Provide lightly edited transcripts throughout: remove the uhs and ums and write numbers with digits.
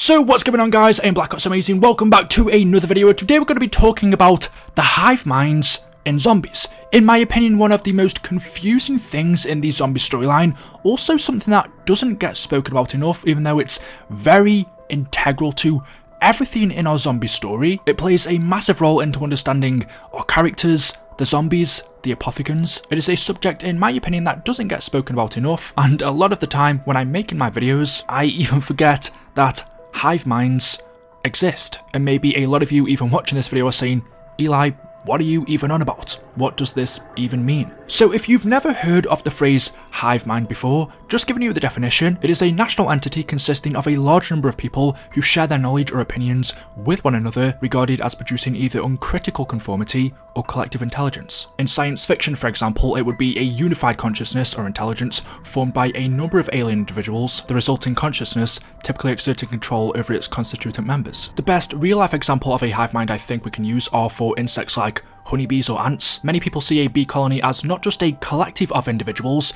So what's going on, guys? I'm BlackOpsAmazing. Welcome back to another video. Today we're going to be talking about the hive minds in zombies. In my opinion, one of the most confusing things in the zombie storyline, also something that doesn't get spoken about enough, even though it's very integral to everything in our zombie story. It plays a massive role into understanding our characters, the zombies, the apothegons. It is a subject, in my opinion, that doesn't get spoken about enough, and a lot of the time when I'm making my videos, I even forget that hive minds exist. And maybe a lot of you even watching this video are saying, Eli, what are you even on about? What does this even mean? So if you've never heard of the phrase hive mind before, just giving you the definition, it is a national entity consisting of a large number of people who share their knowledge or opinions with one another, regarded as producing either uncritical conformity or collective intelligence. In science fiction, for example, it would be a unified consciousness or intelligence formed by a number of alien individuals, the resulting consciousness typically exerting control over its constituent members. The best real-life example of a hive mind I think we can use are for insects like honeybees or ants. Many people see a bee colony as not just a collective of individuals,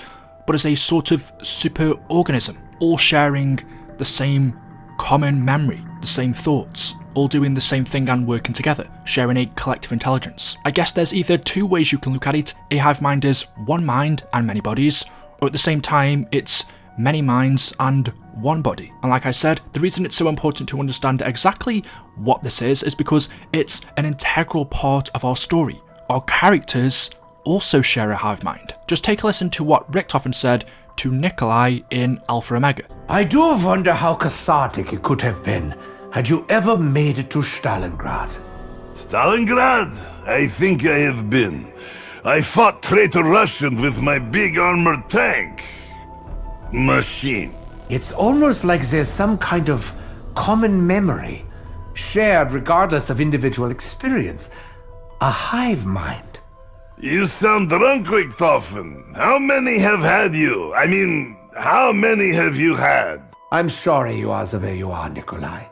but as a sort of super organism, all sharing the same common memory, the same thoughts, all doing the same thing and working together, sharing a collective intelligence. I guess there's either two ways you can look at it. A hive mind is one mind and many bodies, or at the same time it's many minds and one body. And like I said, the reason it's so important to understand exactly what this is because it's an integral part of our story. Our characters also share a hive mind. Just take a listen to what Richtofen said to Nikolai in Alpha Omega. I do wonder how cathartic it could have been had you ever made it to Stalingrad. Stalingrad? I think I have been. I fought traitor Russians with my big armored tank machine. It's almost like there's some kind of common memory, shared regardless of individual experience. A hive mind. You sound drunk, Richtofen. How many have had you? I mean, how many have you had? I'm sorry you are the way you are, Nikolai.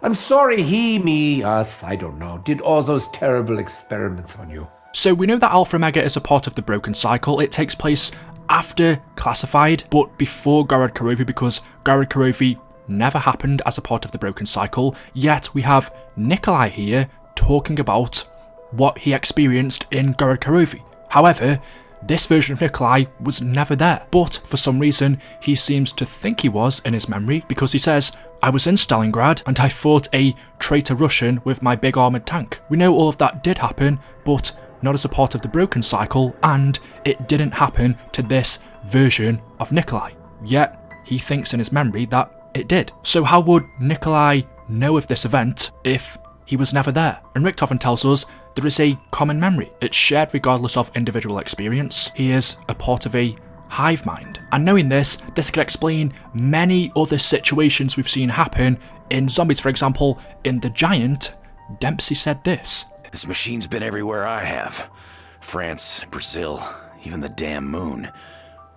I'm sorry he, me, us, I don't know, did all those terrible experiments on you. So we know that Alpha Omega is a part of the Broken Cycle. It takes place after Classified, but before Gorod Korovi, because Gorod Korovi never happened as a part of the Broken Cycle, yet we have Nikolai here talking about what he experienced in Gorod Korovi. However, this version of Nikolai was never there, but for some reason he seems to think he was in his memory, because he says, I was in Stalingrad and I fought a traitor Russian with my big armoured tank. We know all of that did happen, but not as a part of the Broken Cycle, and it didn't happen to this version of Nikolai. Yet, he thinks in his memory that it did. So how would Nikolai know of this event if he was never there? And Richtofen tells us there is a common memory. It's shared regardless of individual experience. He is a part of a hive mind. And knowing this could explain many other situations we've seen happen in zombies. For example, in The Giant, Dempsey said this. This machine's been everywhere I have. France, Brazil, even the damn moon.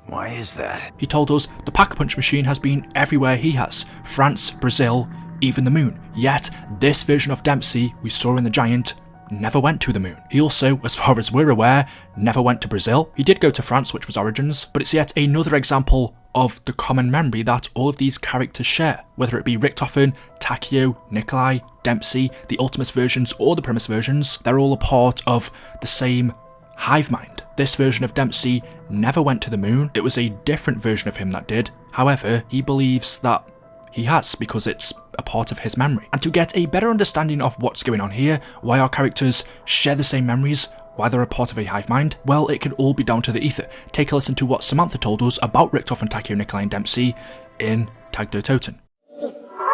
Why is that? He told us the Pack-a-Punch machine has been everywhere he has. France, Brazil, even the moon. Yet, this version of Dempsey we saw in The Giant never went to the moon. He also, as far as we're aware, never went to Brazil. He did go to France, which was Origins, but it's yet another example of the common memory that all of these characters share, whether it be Richtofen, Takeo, Nikolai, Dempsey, the Ultimus versions or the Primus versions. They're all a part of the same hive mind. This version of Dempsey never went to the moon. It was a different version of him that did. However, he believes that he has, because it's a part of his memory. And to get a better understanding of what's going on here, why our characters share the same memories, why they're a part of a hive mind, well, it could all be down to the ether. Take a listen to what Samantha told us about Richtofen, Takeo, Nikolai and Dempsey in Tag der Toten. The four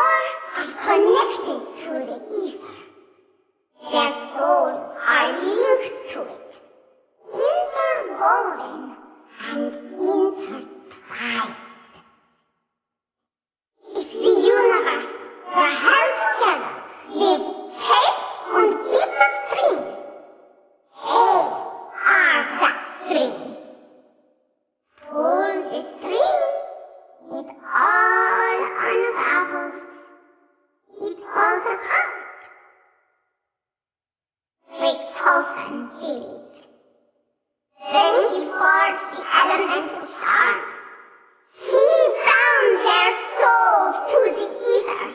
are connected through the ether. Their souls are linked to it, interwoven and intertwined. If the universe were held together with tape and bit of string, they are that string. Pull the string, it all unravels. It falls apart. Richtofen did it. Then he forged the elemental shard. He bound their souls to the ether.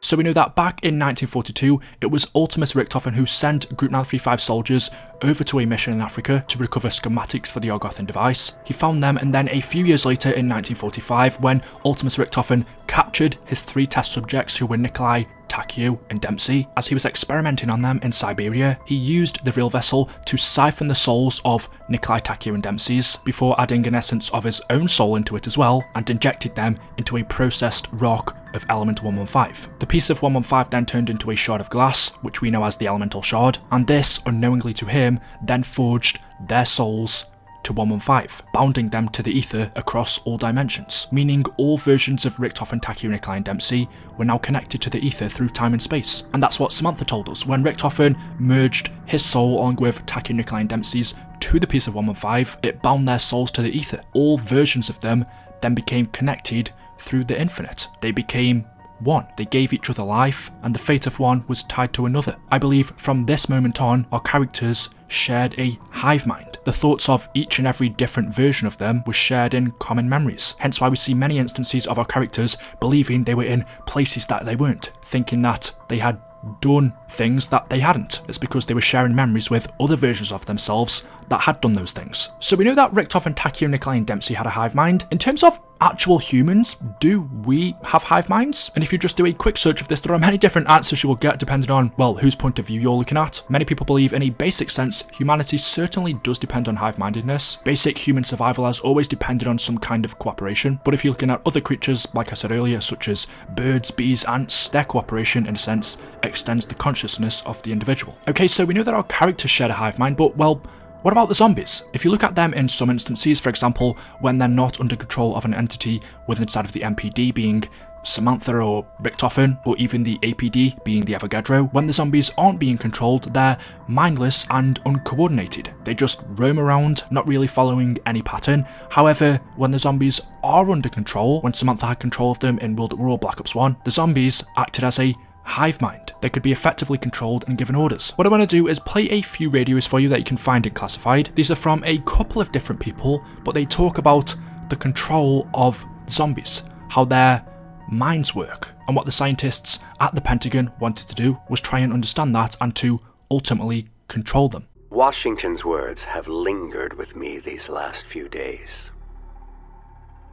So we know that back in 1942, it was Ultimus Richtofen who sent Group 935 soldiers over to a mission in Africa to recover schematics for the Argothan device. He found them, and then a few years later in 1945, when Ultimus Richtofen captured his 3 test subjects who were Nikolai, Takeo and Dempsey, as he was experimenting on them in Siberia, he used the real vessel to siphon the souls of Nikolai, Takeo and Dempsey's before adding an essence of his own soul into it as well, and injected them into a processed rock of element 115. The piece of 115 then turned into a shard of glass, which we know as the elemental shard, and this, unknowingly to him, then forged their souls to 115, bounding them to the ether across all dimensions, meaning all versions of Richtofen, Takeo, Nikolai and Dempsey were now connected to the ether through time and space. And that's what Samantha told us. When Richtofen merged his soul along with Takeo, Nikolai and Dempsey's to the piece of 115, it bound their souls to the ether. All versions of them then became connected through the infinite. They became one. They gave each other life, and the fate of one was tied to another. I believe from this moment on, our characters shared a hive mind. The thoughts of each and every different version of them was shared in common memories. Hence why we see many instances of our characters believing they were in places that they weren't, thinking that they had done things that they hadn't. It's because they were sharing memories with other versions of themselves that had done those things. So we know that Richtofen, Takeo, Nikolai and Dempsey had a hive mind. In terms of actual humans, do we have hive minds? And if you just do a quick search of this, there are many different answers you will get depending on, well, whose point of view you're looking at. Many people believe in a basic sense, humanity certainly does depend on hive-mindedness. Basic human survival has always depended on some kind of cooperation, but if you're looking at other creatures, like I said earlier, such as birds, bees, ants, their cooperation, in a sense, extends the consciousness of the individual. Okay, so we know that our characters share a hive mind, but, well, what about the zombies? If you look at them in some instances, for example, when they're not under control of an entity within inside of the MPD, being Samantha or Richtofen, or even the APD, being the Avogadro, when the zombies aren't being controlled, they're mindless and uncoordinated. They just roam around, not really following any pattern. However, when the zombies are under control, when Samantha had control of them in World at War Black Ops 1, the zombies acted as a hive mind. They could be effectively controlled and given orders. What I want to do is play a few radios for you that you can find in Classified. These are from a couple of different people, but they talk about the control of zombies, how their minds work, and what the scientists at the Pentagon wanted to do was try and understand that and to ultimately control them. Washington's words have lingered with me these last few days.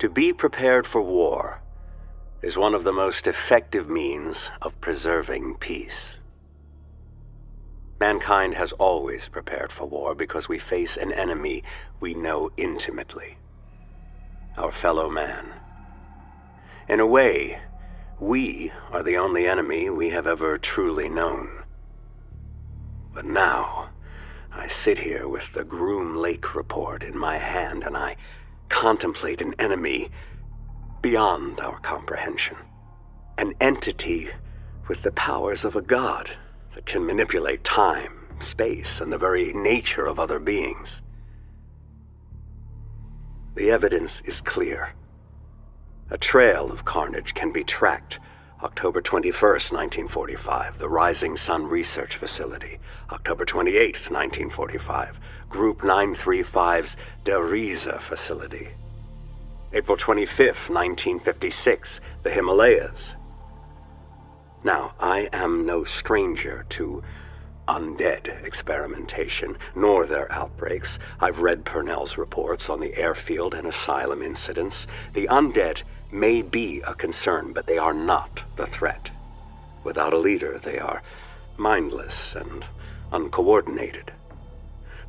To be prepared for war is one of the most effective means of preserving peace. Mankind has always prepared for war because we face an enemy we know intimately, our fellow man. In a way, we are the only enemy we have ever truly known. But now, I sit here with the Groom Lake report in my hand and I contemplate an enemy beyond our comprehension. An entity with the powers of a god that can manipulate time, space, and the very nature of other beings. The evidence is clear. A trail of carnage can be tracked. October 21st, 1945, the Rising Sun Research Facility. October 28th, 1945, Group 935's Del Riza facility. April 25th, 1956, the Himalayas. Now, I am no stranger to undead experimentation, nor their outbreaks. I've read Purnell's reports on the airfield and asylum incidents. The undead may be a concern, but they are not the threat. Without a leader, they are mindless and uncoordinated.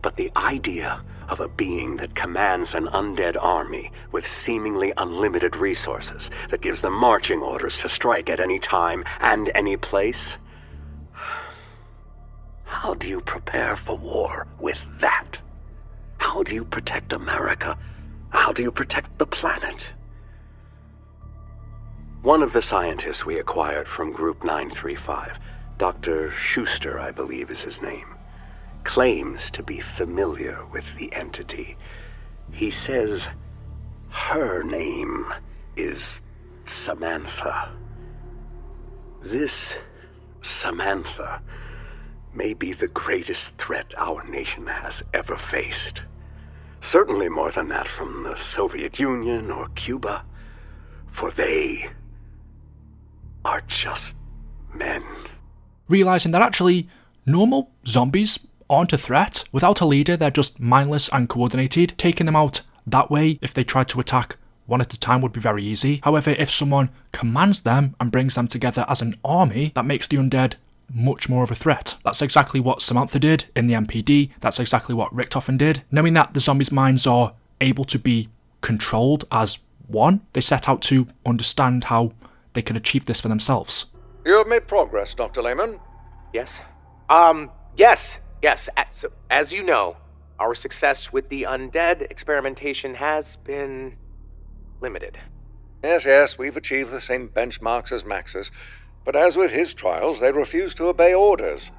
But the idea of a being that commands an undead army with seemingly unlimited resources, that gives them marching orders to strike at any time and any place, how do you prepare for war with that? How do you protect America? How do you protect the planet? One of the scientists we acquired from Group 935, Dr. Schuster, I believe is his name, claims to be familiar with the entity. He says her name is Samantha. This Samantha may be the greatest threat our nation has ever faced. Certainly more than that from the Soviet Union or Cuba, for they are just men. Realising that actually, normal zombies aren't a threat. Without a leader, they're just mindless and coordinated. Taking them out that way, if they tried to attack one at a time, would be very easy. However, if someone commands them and brings them together as an army, that makes the undead much more of a threat. That's exactly what Samantha did in the MPD. That's exactly what Richtofen did. Knowing that the zombies' minds are able to be controlled as one, they set out to understand how they could achieve this for themselves. You have made progress, Dr. Lehman. Yes. Yes. As you know, our success with the undead experimentation has been limited. Yes, we've achieved the same benchmarks as Max's, but as with his trials, they refuse to obey orders.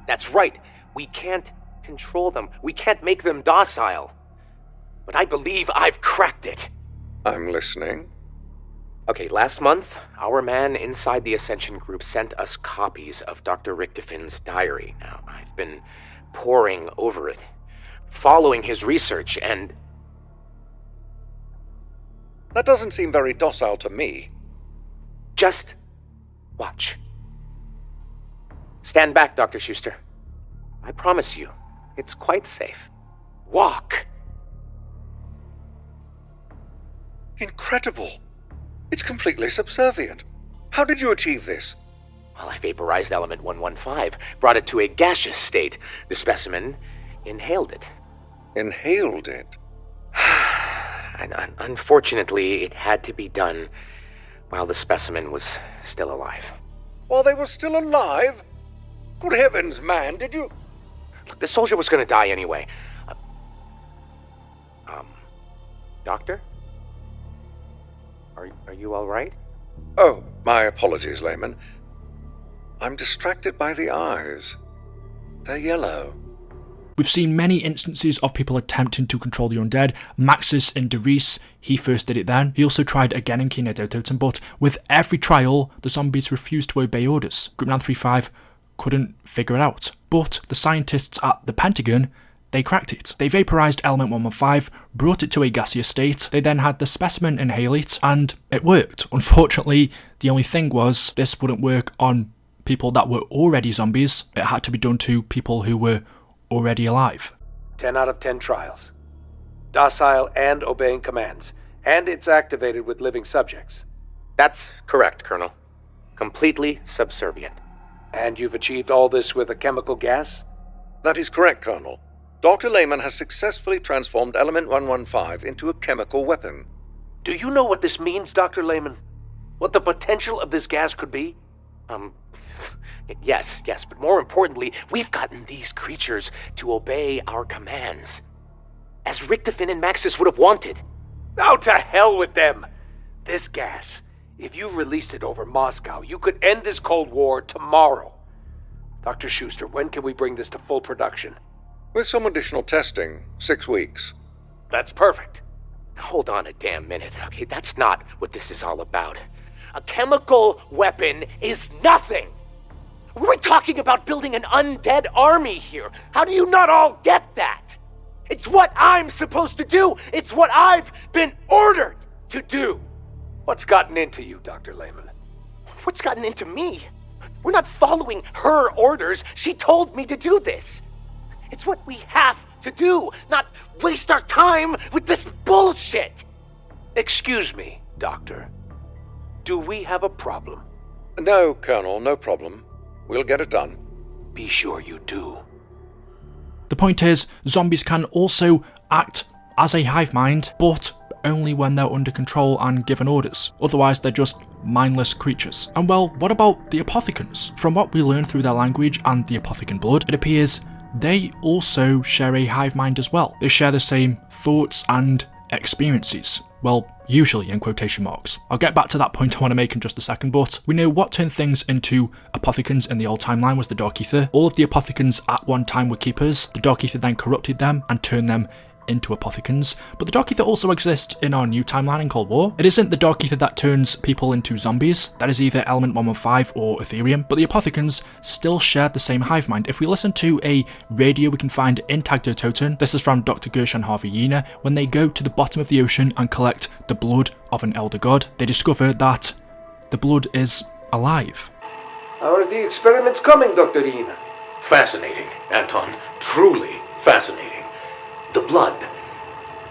That's right. We can't control them. We can't make them docile. But I believe I've cracked it. I'm listening. Okay, last month, our man inside the Ascension group sent us copies of Dr. Richtofen's diary. Now, I've been poring over it, following his research, and... That doesn't seem very docile to me. Just watch. Stand back, Dr. Schuster. I promise you, it's quite safe. Walk! Incredible. It's completely subservient. How did you achieve this? Well, I vaporized element 115, brought it to a gaseous state. The specimen inhaled it. Inhaled it? And unfortunately, it had to be done while the specimen was still alive. While they were still alive? Good heavens, man, did you... Look, the soldier was going to die anyway. Doctor? Are you all right? Oh, my apologies, Lehman. I'm distracted by the eyes. They're yellow. We've seen many instances of people attempting to control the undead. Maxis in Derice, he first did it then. He also tried again in Kino Dototen, but with every trial, the zombies refused to obey orders. Group 935 couldn't figure it out. But the scientists at the Pentagon, they cracked it. They vaporized element 115, brought it to a gaseous state. They then had the specimen inhale it, and it worked. Unfortunately, the only thing was this wouldn't work on people that were already zombies. It had to be done to people who were already alive. 10 out of 10 trials. Docile and obeying commands. And it's activated with living subjects. That's correct, Colonel. Completely subservient. And you've achieved all this with a chemical gas? That is correct, Colonel. Dr. Lehman has successfully transformed element 115 into a chemical weapon. Do you know what this means, Dr. Lehman? What the potential of this gas could be? Yes, but more importantly, we've gotten these creatures to obey our commands. As Richtofen and Maxis would have wanted. Oh, to hell with them! This gas, if you released it over Moscow, you could end this Cold War tomorrow. Dr. Schuster, when can we bring this to full production? With some additional testing, 6 weeks. That's perfect. Hold on a damn minute, okay? That's not what this is all about. A chemical weapon is nothing! We're talking about building an undead army here. How do you not all get that? It's what I'm supposed to do. It's what I've been ordered to do. What's gotten into you, Dr. Lehman? What's gotten into me? We're not following her orders. She told me to do this. It's what we have to do, not waste our time with this bullshit. Excuse me, Doctor. Do we have a problem? No, Colonel, no problem. We'll get it done. Be sure you do. The point is, zombies can also act as a hive mind, but only when they're under control and given orders. Otherwise, they're just mindless creatures. And well, what about the Apothecans? From what we learn through their language and the Apothecan blood, it appears they also share a hive mind as well. They share the same thoughts and experiences. Well, usually in quotation marks. I'll get back to that point I want to make in just a second, but we know what turned things into Apothecans in the old timeline was the Dark Ether. All of the Apothecans at one time were keepers. The Dark Ether then corrupted them and turned them into Apothecans, but the Dark Ether also exists in our new timeline in Cold War. It isn't the Dark Ether that turns people into zombies, that is either Element 115 or Ethereum, but the Apothecans still share the same hive mind. If we listen to a radio we can find in Tagdo Toten, this is from Dr. Gershon Harvey Yena, when they go to the bottom of the ocean and collect the blood of an elder god, they discover that the blood is alive. How are the experiments coming, Dr. Ina? Fascinating, Anton. Truly fascinating. The blood,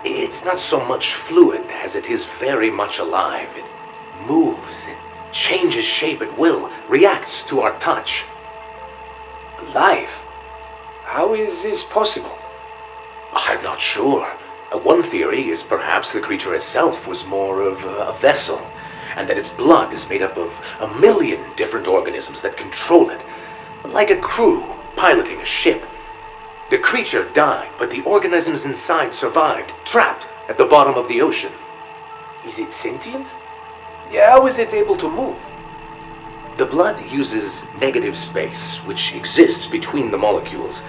it's not so much fluid as it is very much alive. It moves, it changes shape at will, reacts to our touch. Alive? How is this possible? I'm not sure. One theory is perhaps the creature itself was more of a vessel, and that its blood is made up of 1,000,000 different organisms that control it, like a crew piloting a ship. The creature died, but the organisms inside survived, trapped at the bottom of the ocean. Is it sentient? Yeah, how is it able to move? The blood uses negative space, which exists between the molecules.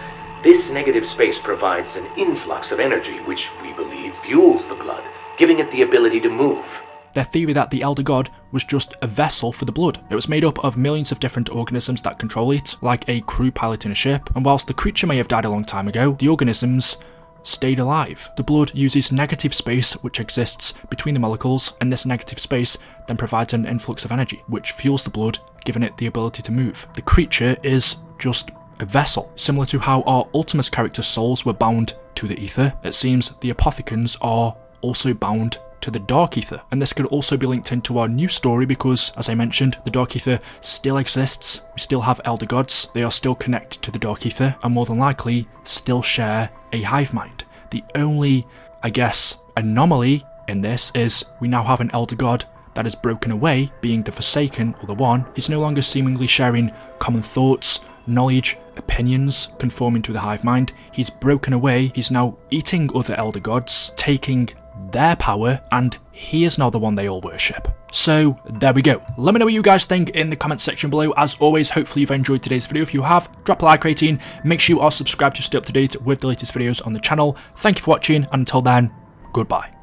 This negative space provides an influx of energy, which we believe fuels the blood, giving it the ability to move. Their theory that the Elder God was just a vessel for the blood. It was made up of millions of different organisms that control it, like a crew piloting a ship, and whilst the creature may have died a long time ago, the organisms stayed alive. The blood uses negative space which exists between the molecules, and this negative space then provides an influx of energy, which fuels the blood, giving it the ability to move. The creature is just a vessel. Similar to how our Ultimus character's souls were bound to the ether, it seems the Apothecans are also bound to the Dark Ether, and this could also be linked into our new story because, as I mentioned, the Dark Ether still exists. We still have Elder Gods, they are still connected to the Dark Ether, and more than likely still share a hive mind. The only, I guess, anomaly in this is we now have an Elder God that is broken away, being the Forsaken or the One. He's no longer seemingly sharing common thoughts, knowledge, opinions, conforming to the hive mind. He's broken away, he's now eating other Elder Gods, taking their power, and he is now the one they all worship. So there we go. Let me know what you guys think in the comment section below. As always, hopefully you've enjoyed today's video. If you have, drop a like rating, make sure you are subscribed to stay up to date with the latest videos on the channel. Thank you for watching, and until then, goodbye.